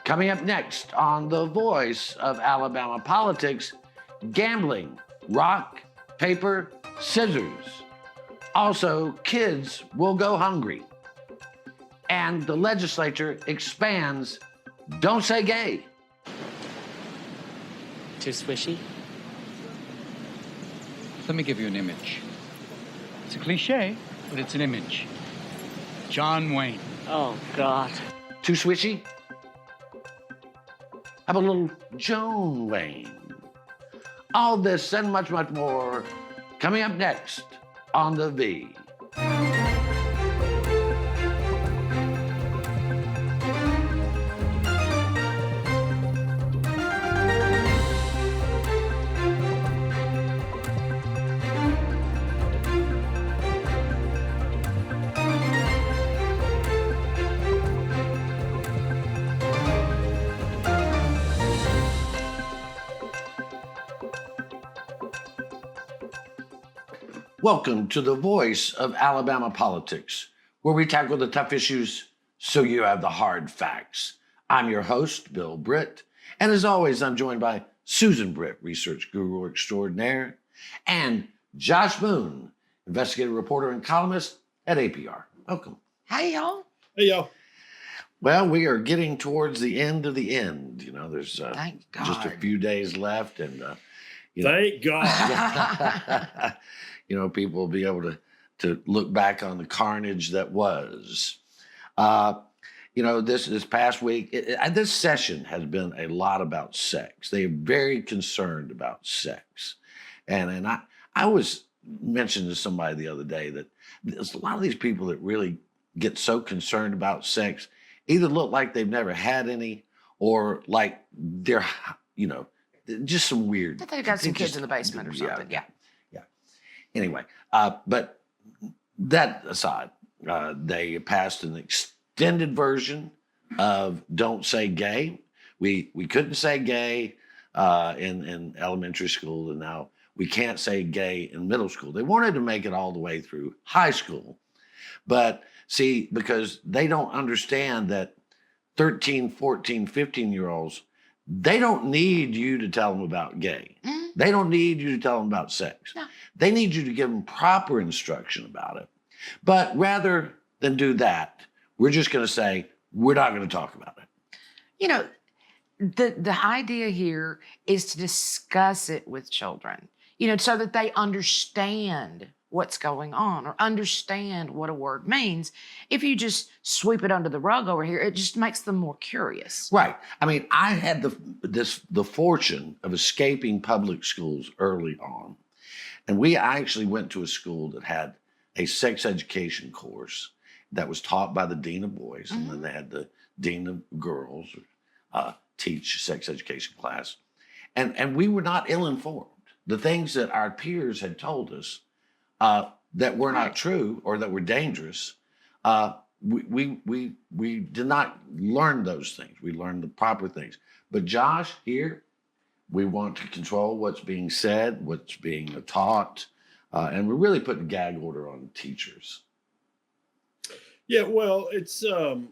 Coming up next on The Voice of Alabama Politics, gambling, rock, paper, scissors. Also, kids will go hungry. And the legislature expands Don't Say Gay. Too swishy? Let me give you an image. It's a cliche, but it's an image. John Wayne. Oh, God. Too swishy? How about a little Joan Wayne? All this and much, much more coming up next on The V. Welcome to The Voice of Alabama Politics, where we tackle the tough issues so you have the hard facts. I'm your host, Bill Britt, and as always, I'm joined by Susan Britt, research guru extraordinaire, and Josh Boone, investigative reporter and columnist at APR. Welcome. Hey, y'all. Hey, y'all. Well, we are getting towards the end of the end. You know, there's Thank God. just a few days left, and Thank God. People will be able to look back on the carnage that was. This past week, this session has been a lot about sex. They are very concerned about sex. And I was mentioning to somebody the other day that there's a lot of these people that really get so concerned about sex, either look like they've never had any or like they're, just some weird. That they've got some kids in the basement or something. Yeah. Anyway, but that aside, they passed an extended version of Don't Say Gay. We couldn't say gay in elementary school, and now we can't say gay in middle school. They wanted to make it all the way through high school. But see, because they don't understand that 13, 14, 15-year-olds, they don't need you to tell them about gay. Mm-hmm. They don't need you to tell them about sex. No. They need you to give them proper instruction about it. But rather than do that, we're just going to say, we're not going to talk about it. The idea here is to discuss it with children, so that they understand what's going on or understand what a word means. If you just sweep it under the rug over here, it just makes them more curious. Right. I mean, I had the fortune of escaping public schools early on. And I actually went to a school that had a sex education course that was taught by the dean of boys. Mm-hmm. And then they had the dean of girls teach sex education class. And we were not ill-informed. The things that our peers had told us that were not true or that were dangerous, we did not learn those things. We learned the proper things. But Josh, here, we want to control what's being said, what's being taught, and we're really putting gag order on teachers. Yeah, well, it's, the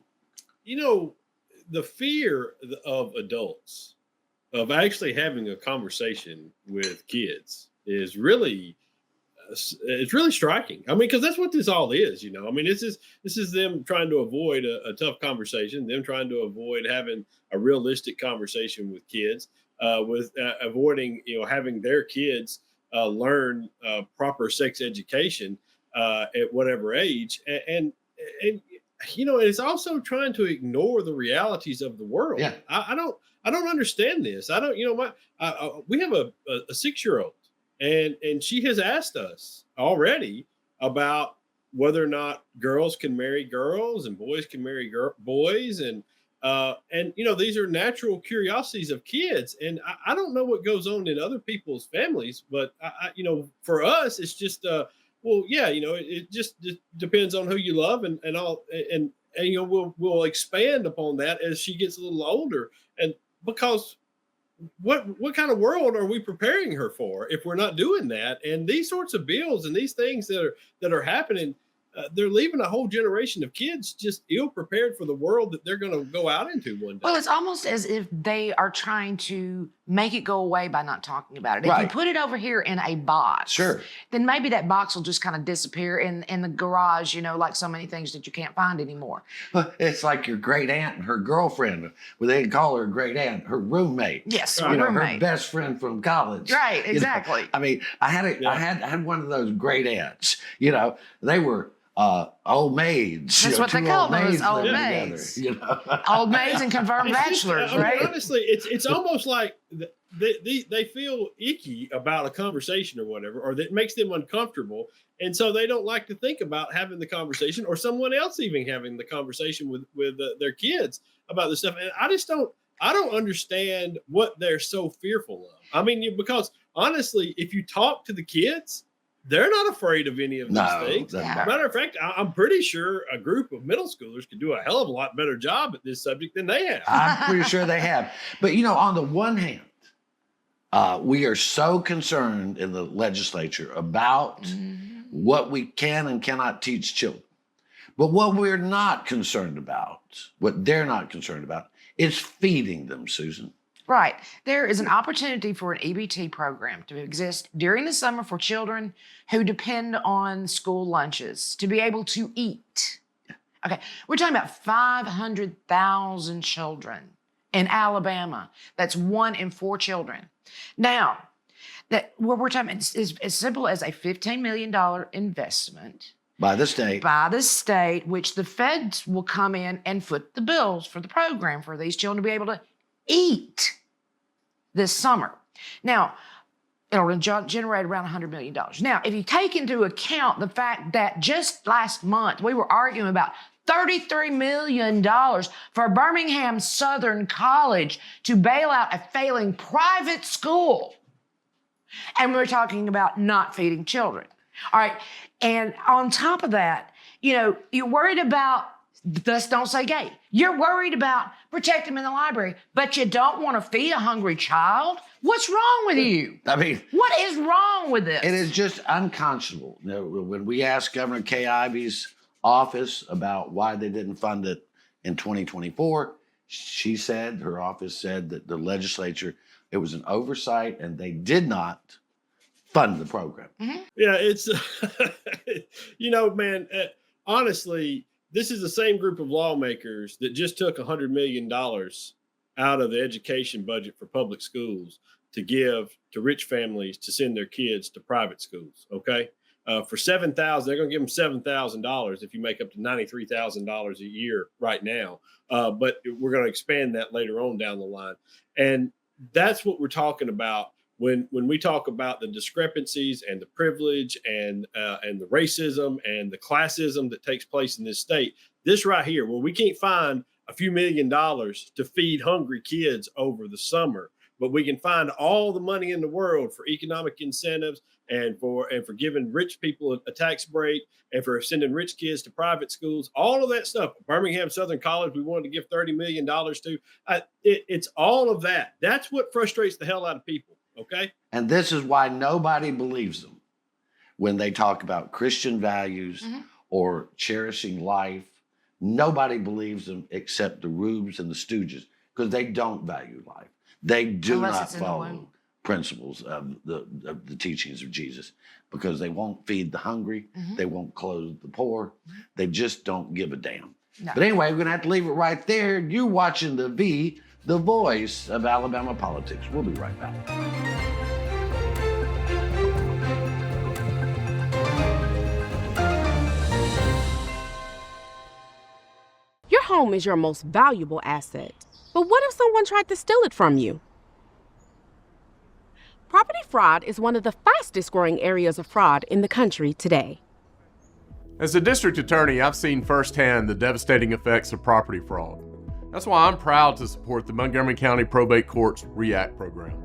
fear of adults of actually having a conversation with kids is really, it's really striking. I mean, because that's what this all is, I mean, this is them trying to avoid a tough conversation, them trying to avoid having a realistic conversation with kids, with avoiding, having their kids learn proper sex education at whatever age, and it's also trying to ignore the realities of the world. Yeah. I don't understand this. I don't, we have a 6-year-old. And she has asked us already about whether or not girls can marry girls and boys can marry boys. And these are natural curiosities of kids. And I don't know what goes on in other people's families, but for us, it's just, it just depends on who you love and all. And we'll expand upon that as she gets a little older. And because what kind of world are we preparing her for if we're not doing that? And these sorts of bills and these things that are happening, they're leaving a whole generation of kids just ill prepared for the world that they're going to go out into one day. Well, it's almost as if they are trying to make it go away by not talking about it. If Right. you put it over here in a box, Sure. then maybe that box will just kind of disappear in the garage, like so many things that you can't find anymore. It's like your great aunt and her girlfriend. Well, they call her great aunt, her roommate. Yes, Right. Her roommate. best friend from college. Right, You know, exactly. I mean, I had one of those great aunts. They were old maids. That's what they two called them, maids was old living maids. together, Old maids and confirmed It's just- bachelors, I mean, right? honestly, it's almost like they feel icky about a conversation or whatever, or that makes them uncomfortable. And so they don't like to think about having the conversation, or someone else even having the conversation with their kids about this stuff. And I don't understand what they're so fearful of. I mean, because honestly, if you talk to the kids, they're not afraid of any of these No, things. that's Yeah. right. Matter of fact, I'm pretty sure a group of middle schoolers could do a hell of a lot better job at this subject than they have. I'm pretty sure they have. But on the one hand, we are so concerned in the legislature about Mhm. what we can and cannot teach children. But what we're not concerned about, what they're not concerned about, is feeding them, Susan. Right. There is an opportunity for an EBT program to exist during the summer for children who depend on school lunches to be able to eat. Okay. We're talking about 500,000 children in Alabama. That's 1 in 4 children. Now, what we're talking about is as simple as a $15 million investment By the state. by the state, which the feds will come in and foot the bills for the program for these children to be able to eat this summer. Now, it'll generate around $100 million. Now, if you take into account the fact that just last month we were arguing about $33 million for Birmingham Southern College to bail out a failing private school. And we're talking about not feeding children. All right. And on top of that, you're worried about, thus don't say gay. You're worried about protect them in the library, but you don't want to feed a hungry child? What's wrong with you? I mean, What is wrong with this? it is just unconscionable. When we asked Governor Kay Ivey's office about why they didn't fund it in 2024, her office said that the legislature, it was an oversight and they did not fund the program. Yeah, it's, man, honestly, this is the same group of lawmakers that just took $100 million out of the education budget for public schools to give to rich families to send their kids to private schools. Okay. For $7,000, they're going to give them $7,000 if you make up to $93,000 a year right now. But we're going to expand that later on down the line. And that's what we're talking about when we talk about the discrepancies and the privilege and the racism and the classism that takes place in this state. This right here, where we can't find a few $1 million to feed hungry kids over the summer, but we can find all the money in the world for economic incentives and for giving rich people a tax break and for sending rich kids to private schools, all of that stuff. Birmingham Southern College, we wanted to give $30 million to. It's all of that. That's what frustrates the hell out of people. Okay. And this is why nobody believes them when they talk about Christian values or cherishing life. Nobody believes them except the Rubes and the Stooges, because they don't value life. They do Unless not it's in the follow womb. principles of the teachings of Jesus, because they won't feed the hungry. They won't clothe the poor. They just don't give a damn. No. But anyway, we're going to have to leave it right there. You're watching the voice of Alabama politics. We'll be right back. Your home is your most valuable asset. But what if someone tried to steal it from you? Property fraud is one of the fastest growing areas of fraud in the country today. As a district attorney, I've seen firsthand the devastating effects of property fraud. That's why I'm proud to support the Montgomery County Probate Court's REACT program.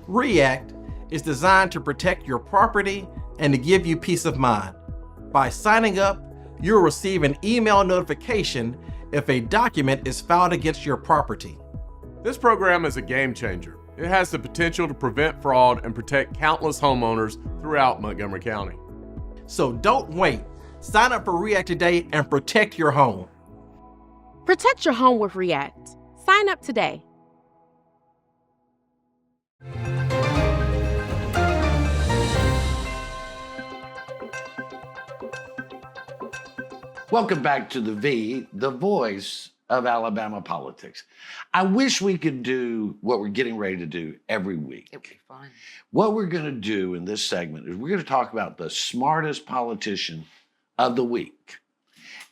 REACT is designed to protect your property and to give you peace of mind. By signing up, you'll receive an email notification if a document is filed against your property. This program is a game changer. It has the potential to prevent fraud and protect countless homeowners throughout Montgomery County. So don't wait. Sign up for REACT today and protect your home. Protect your home with REACT. Sign up today. Welcome back to the voice of Alabama politics. I wish we could do what we're getting ready to do every week. It would be fun. What we're going to do in this segment is we're going to talk about the smartest politician of the week.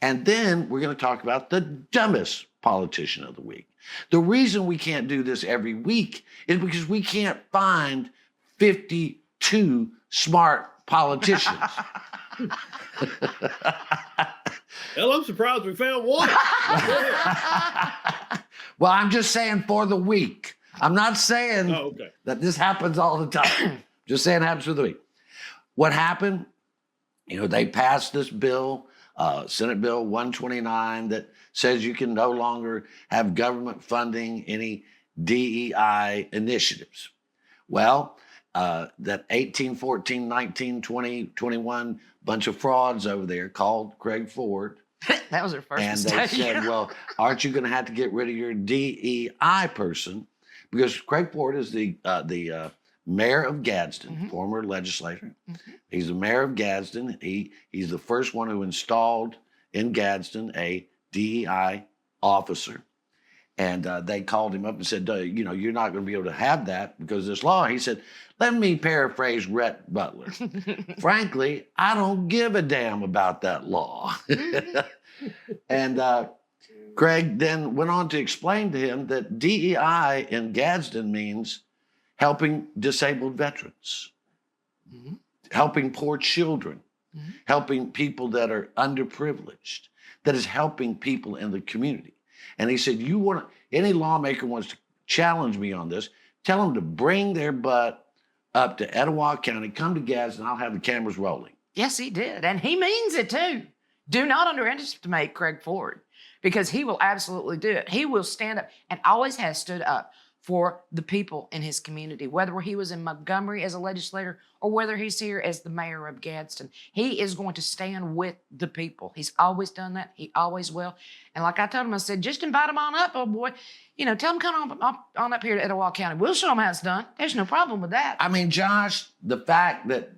And then we're going to talk about the dumbest politician of the week. The reason we can't do this every week is because we can't find 52 smart politicians. Hell, I'm surprised we found one. Well, I'm just saying for the week. I'm not saying Okay. that this happens all the time. Just saying it happens for the week. What happened? They passed this bill, Senate Bill 129, that says you can no longer have government funding any DEI initiatives. Well, that 18, 14, 19, 20, 21 bunch of frauds over there called Craig Ford. That was her first And they mistake. said, well, aren't you going to have to get rid of your DEI person? Because Craig Ford is the mayor of Gadsden, former legislator. He's the mayor of Gadsden. He's the first one who installed in Gadsden a DEI officer. And they called him up and said, you're not going to be able to have that because of this law. He said, let me paraphrase Rhett Butler. Frankly, I don't give a damn about that law. And Craig then went on to explain to him that DEI in Gadsden means helping disabled veterans, helping poor children, helping people that are underprivileged, that is helping people in the community. And he said, any lawmaker wants to challenge me on this, tell them to bring their butt up to Etowah County, come to Gadsden, I'll have the cameras rolling. Yes, he did. And he means it too. Do not underestimate Craig Ford because he will absolutely do it. He will stand up and always has stood up for the people in his community, whether he was in Montgomery as a legislator or whether he's here as the mayor of Gadsden. He is going to stand with the people. He's always done that. He always will. And like I told him, I said, just invite him on up, oh boy. Tell him come on up here to Etowah County. We'll show him how it's done. There's no problem with that. I mean, Josh, the fact that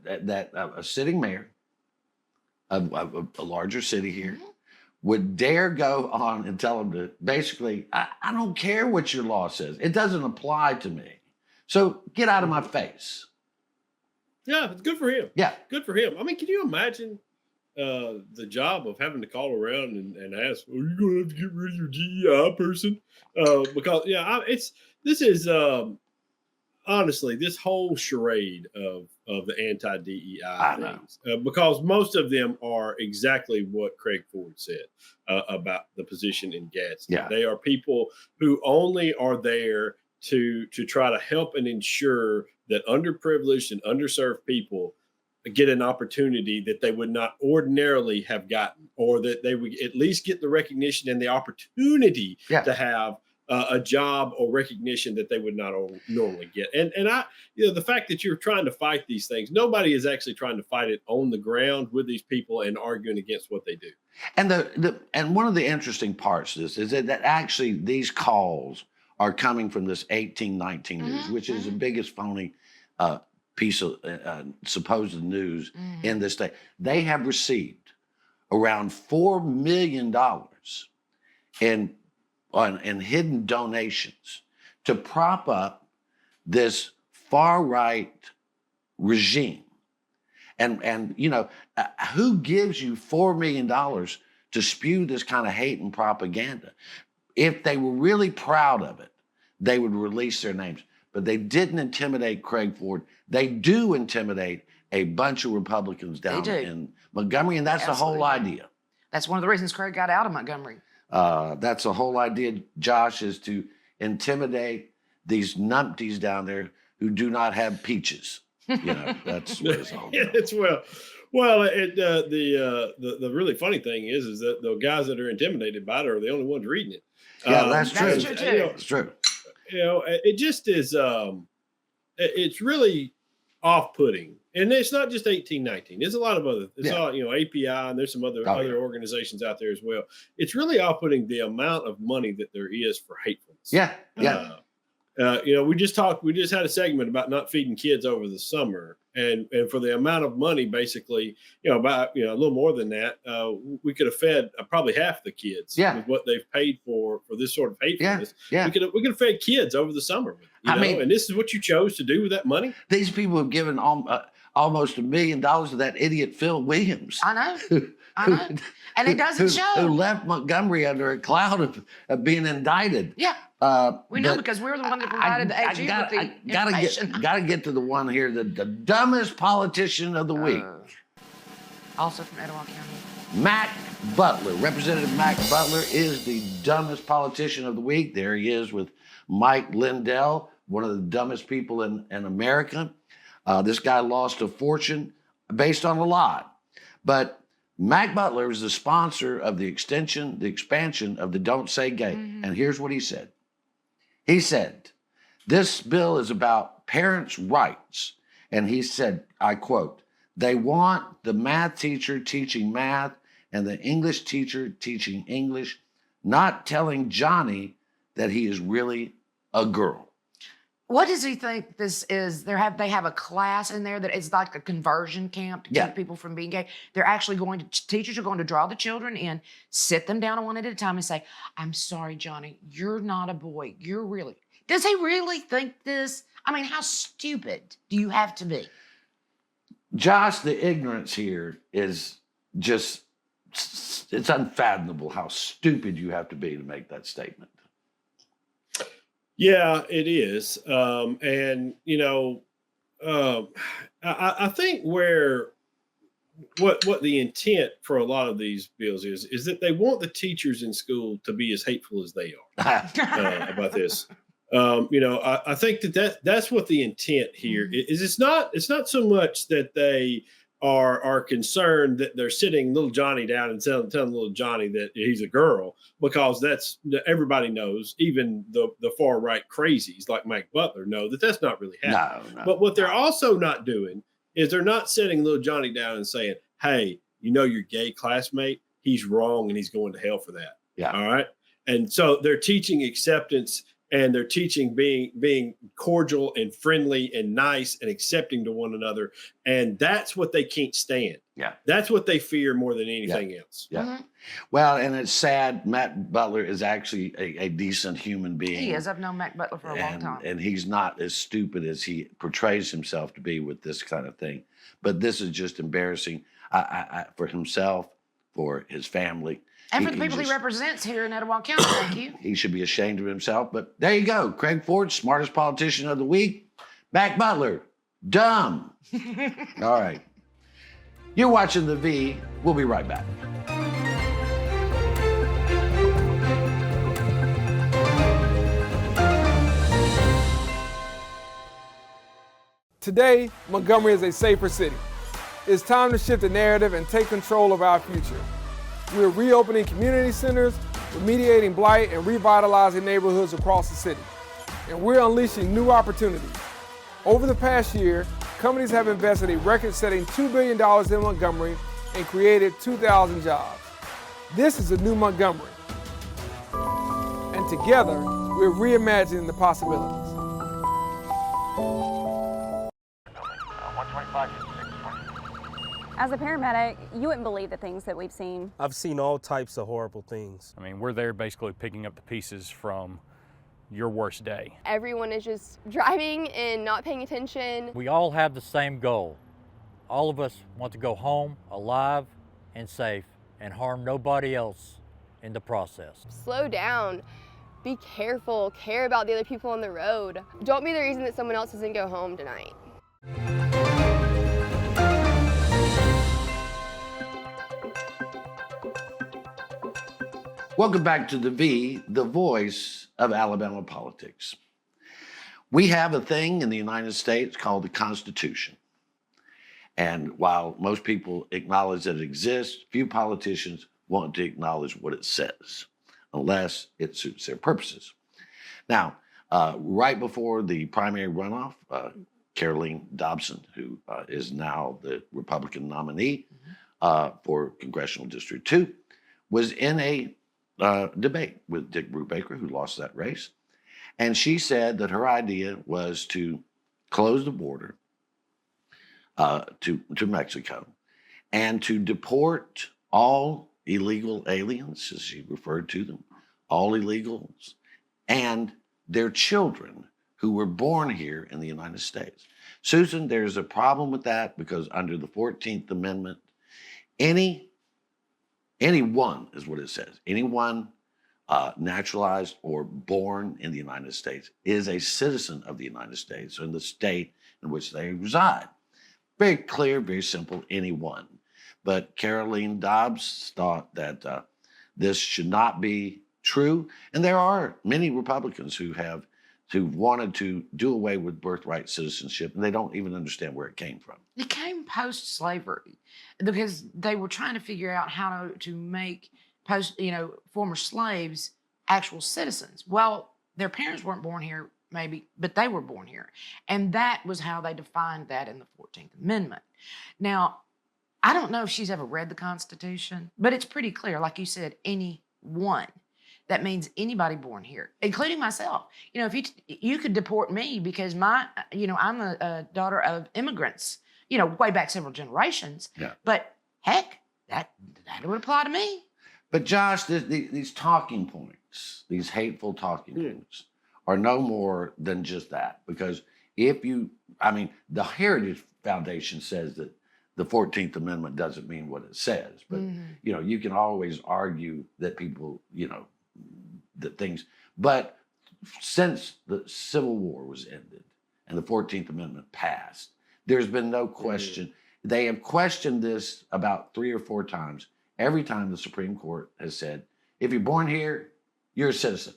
a sitting mayor of a larger city here would dare go on and tell them to basically, I don't care what your law says. It doesn't apply to me. So get out of my face. Yeah, it's good for him. Yeah. Good for him. I mean, can you imagine the job of having to call around and ask, are you going to have to get rid of your DEI person? Because, this is honestly, this whole charade of the anti-DEI things, because most of them are exactly what Craig Ford said about the position in Gadsden. Yeah. They are people who only are there to try to help and ensure that underprivileged and underserved people get an opportunity that they would not ordinarily have gotten, or that they would at least get the recognition and the opportunity to have a job or recognition that they would not normally get. And I, the fact that you're trying to fight these things, nobody is actually trying to fight it on the ground with these people and arguing against what they do. And and one of the interesting parts of this is that actually these calls are coming from this 1819 news, which is the biggest phony piece of supposed news in this state. They have received around $4 million in hidden donations to prop up this far right regime. And who gives you $4 million to spew this kind of hate and propaganda? If they were really proud of it, they would release their names. But they didn't intimidate Craig Ford. They do intimidate a bunch of Republicans down in Montgomery, and that's the whole idea. That's one of the reasons Craig got out of Montgomery. That's the whole idea, Josh, is to intimidate these numpties down there who do not have peaches. That's what it's all about. The really funny thing is that the guys that are intimidated by it are the only ones reading it. Yeah, that's true. That's true too. It's true. It just is. It's really off-putting And it's not just 1819. There's a lot of other. It's Yeah. all API, and there's some other Oh, other yeah. organizations out there as well. It's really off-putting the amount of money that there is for hatefulness. Yeah, yeah. We just had a segment about not feeding kids over the summer, and for the amount of money, basically, about a little more than that, we could have fed probably half the kids Yeah. with what they've paid for this sort of hatefulness. Yeah. We could have fed kids over the summer. And this is what you chose to do with that money. These people have given almost $1 million to that idiot Phil Williams. I know. I know. And it doesn't show. Who left Montgomery under a cloud of being indicted. Yeah. We know because we're the one that provided the AG with the information. Gotta get to the one here, the dumbest politician of the week. Also from Etowah County. Mac Butler. Representative Mac Butler is the dumbest politician of the week. There he is with Mike Lindell, one of the dumbest people in America. This guy lost a fortune based on a lie. But Mac Butler is the sponsor of the expansion of the Don't Say Gay. Mm-hmm. And here's what he said. He said, this bill is about parents' rights. And he said, I quote, they want the math teacher teaching math and the English teacher teaching English, not telling Johnny that he is really a girl. What does he think this is? They have a class in there that is like a conversion camp to keep people from being gay. They're actually teachers are going to draw the children in, sit them down one at a time and say, I'm sorry, Johnny, you're not a boy. Does he really think this? I mean, how stupid do you have to be? Josh, the ignorance here is just, it's unfathomable how stupid you have to be to make that statement. Yeah, it is. I think what the intent for a lot of these bills is that they want the teachers in school to be as hateful as they are about this. I think that's what the intent here is. It's not so much that they are concerned that they're sitting little Johnny down and telling little Johnny that he's a girl, because everybody knows, even the far right crazies like Mike Butler know that's not really happening. No. But what they're also not doing is they're not sitting little Johnny down and saying, hey, your gay classmate, he's wrong and he's going to hell for that. Yeah. All right. And so they're teaching acceptance, and they're teaching being cordial and friendly and nice and accepting to one another. And that's what they can't stand. Yeah. That's what they fear more than anything else. Yeah. Mm-hmm. Well, and it's sad. Matt Butler is actually a decent human being. He is. I've known Mac Butler for a long time. And he's not as stupid as he portrays himself to be with this kind of thing. But this is just embarrassing for himself, for his family. And for the people he represents here in Etowah County, thank you. He should be ashamed of himself. But there you go. Craig Ford, smartest politician of the week. Mac Butler, dumb. All right. You're watching The V. We'll be right back. Today, Montgomery is a safer city. It's time to shift the narrative and take control of our future. We're reopening community centers, remediating blight, and revitalizing neighborhoods across the city. And we're unleashing new opportunities. Over the past year, companies have invested a record-setting $2 billion in Montgomery and created 2,000 jobs. This is a new Montgomery. And together, we're reimagining the possibilities. As a paramedic, you wouldn't believe the things that we've seen. I've seen all types of horrible things. I mean, we're there basically picking up the pieces from your worst day. Everyone is just driving and not paying attention. We all have the same goal. All of us want to go home alive and safe and harm nobody else in the process. Slow down. Be careful. Care about the other people on the road. Don't be the reason that someone else doesn't go home tonight. Welcome back to The V, the voice of Alabama politics. We have a thing in the United States called the Constitution. And while most people acknowledge that it exists, few politicians want to acknowledge what it says, unless it suits their purposes. Now, right before the primary runoff, Caroline Dobson, who is now the Republican nominee for Congressional District 2, was in a debate with Dick Brubaker, who lost that race. And she said that her idea was to close the border to Mexico and to deport all illegal aliens, as she referred to them, all illegals, and their children who were born here in the United States. Susan, there's a problem with that because under the 14th Amendment, anyone is what it says, anyone naturalized or born in the United States is a citizen of the United States or in the state in which they reside. Very clear, very simple, anyone. But Caroline Dobbs thought that this should not be true. And there are many Republicans who wanted to do away with birthright citizenship, and they don't even understand where it came from. It came post-slavery because they were trying to figure out how to make former slaves actual citizens. Well, their parents weren't born here, maybe, but they were born here. And that was how they defined that in the 14th Amendment. Now, I don't know if she's ever read the Constitution, but it's pretty clear, like you said, anyone. That means anybody born here, including myself. If you could deport me because I'm a daughter of immigrants, way back several generations. Yeah. But heck, that would apply to me. But Josh, these talking points, these hateful talking points, are no more than just that. Because the Heritage Foundation says that the 14th Amendment doesn't mean what it says. But, you can always argue that people, that things. But since the Civil War was ended and the 14th Amendment passed, there's been no question. They have questioned this about 3 or 4 times. Every time the Supreme Court has said, if you're born here, you're a citizen.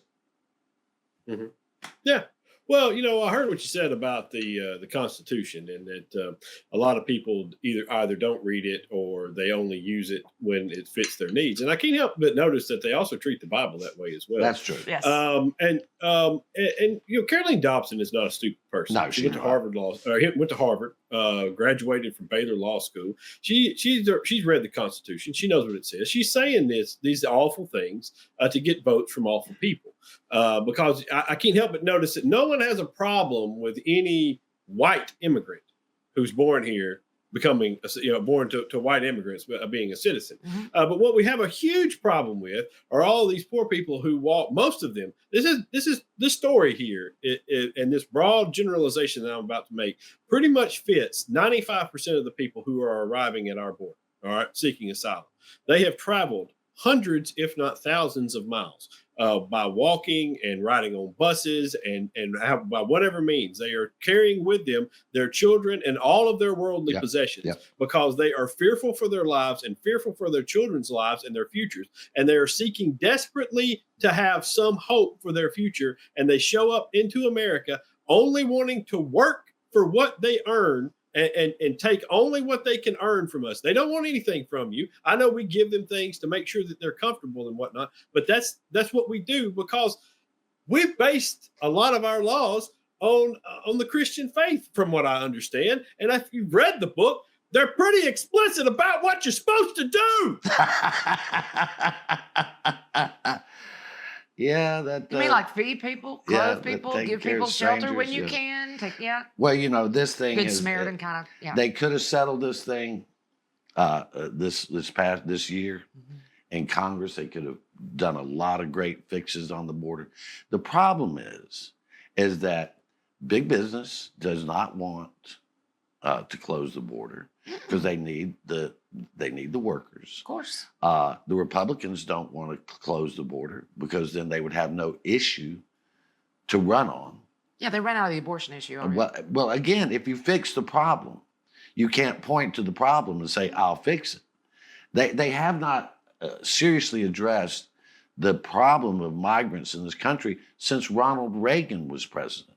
Mm-hmm. Yeah. Well, I heard what you said about the Constitution, and that a lot of people either don't read it or they only use it when it fits their needs. And I can't help but notice that they also treat the Bible that way as well. That's true. Yes. Caroline Dobson is not a stupid person. No, she went to Harvard graduated from Baylor Law School. She's read the Constitution. She knows what it says. She's saying these awful things to get votes from awful people. Because I can't help but notice that no one has a problem with any white immigrant who's born here becoming, born to white immigrants being a citizen. Mm-hmm. But what we have a huge problem with are all these poor people who walk. Most of them. This story here, and this broad generalization that I'm about to make pretty much fits 95% of the people who are arriving at our border. All right, seeking asylum. They have traveled hundreds, if not thousands, of miles. By walking and riding on buses and by whatever means. They are carrying with them their children and all of their worldly possessions because they are fearful for their lives and fearful for their children's lives and their futures. And they are seeking desperately to have some hope for their future. And they show up into America only wanting to work for what they earn and take only what they can earn from us. They don't want anything from you. I know we give them things to make sure that they're comfortable and whatnot, but that's what we do because we've based a lot of our laws on the Christian faith, from what I understand. And if you've read the book, they're pretty explicit about what you're supposed to do. Yeah, that. You mean like feed people, clothe people, give people shelter when you can? Well, this thing Good is Samaritan kind of. Yeah. They could have settled this thing this year in Congress. They could have done a lot of great fixes on the border. The problem is that big business does not want to close the border because they need the workers. Of course. The Republicans don't want to close the border because then they would have no issue to run on. Yeah, they ran out of the abortion issue already. Well, again, if you fix the problem, you can't point to the problem and say, I'll fix it. They have not seriously addressed the problem of migrants in this country since Ronald Reagan was president,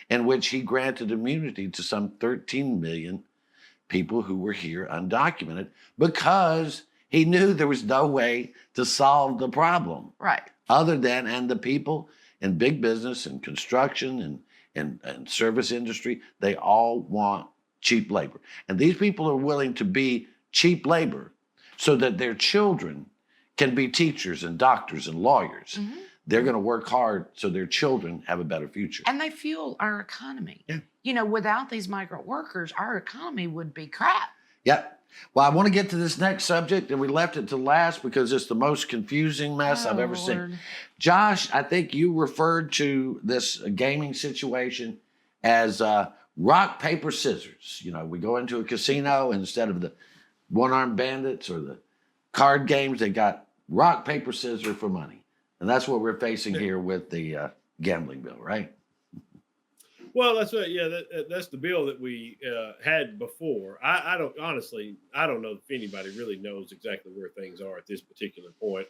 in which he granted immunity to some 13 million people who were here undocumented because he knew there was no way to solve the problem. Right. Other than, and the people in big business and construction and service industry, they all want cheap labor. And these people are willing to be cheap labor so that their children can be teachers and doctors and lawyers. Mm-hmm. They're going to work hard so their children have a better future. And they fuel our economy. Yeah. You know, without these migrant workers, our economy would be crap. Yep. Well, I want to get to this next subject, and we left it to last because it's the most confusing mess I've ever seen. Josh, I think you referred to this gaming situation as rock, paper, scissors. You know, we go into a casino, and instead of the one-armed bandits or the card games, they got rock, paper, scissors for money. And that's what we're facing here with the gambling bill, right? Well, that's what. Yeah, that's the bill that we had before. I don't know if anybody really knows exactly where things are at this particular point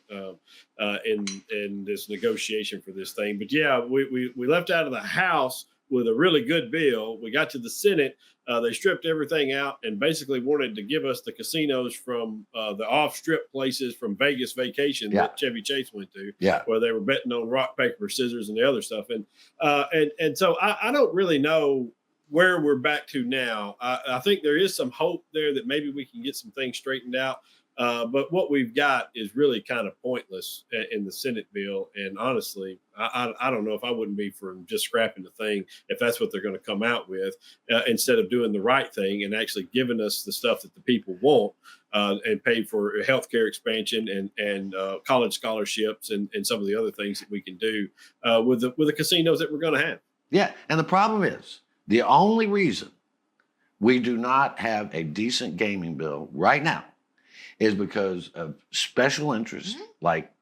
in this negotiation for this thing. But yeah, we left out of the House with a really good bill. We got to the Senate. They stripped everything out and basically wanted to give us the casinos from the off-strip places from Vegas Vacation that Chevy Chase went to, where they were betting on rock, paper, scissors, and the other stuff. And so I don't really know where we're back to now. I think there is some hope there that maybe we can get some things straightened out. But what we've got is really kind of pointless in the Senate bill. And honestly, I don't know if I wouldn't be for just scrapping the thing if that's what they're going to come out with, instead of doing the right thing and actually giving us the stuff that the people want, and pay for healthcare expansion and college scholarships and some of the other things that we can do with the casinos that we're going to have. Yeah. And the problem is the only reason we do not have a decent gaming bill right now is because of special interests like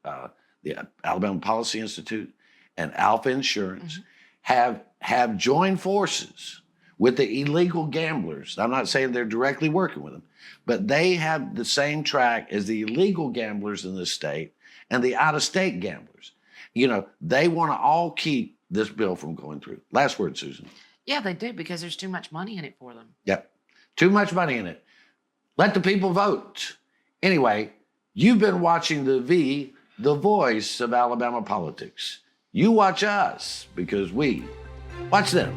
the Alabama Policy Institute and Alpha Insurance have joined forces with the illegal gamblers. I'm not saying they're directly working with them, but they have the same track as the illegal gamblers in this state and the out-of-state gamblers. You know, they want to all keep this bill from going through. Last word, Susan. Yeah, they do, because there's too much money in it for them. Yep. Too much money in it. Let the people vote. Anyway, you've been watching the voice of Alabama politics. You watch us because we watch them.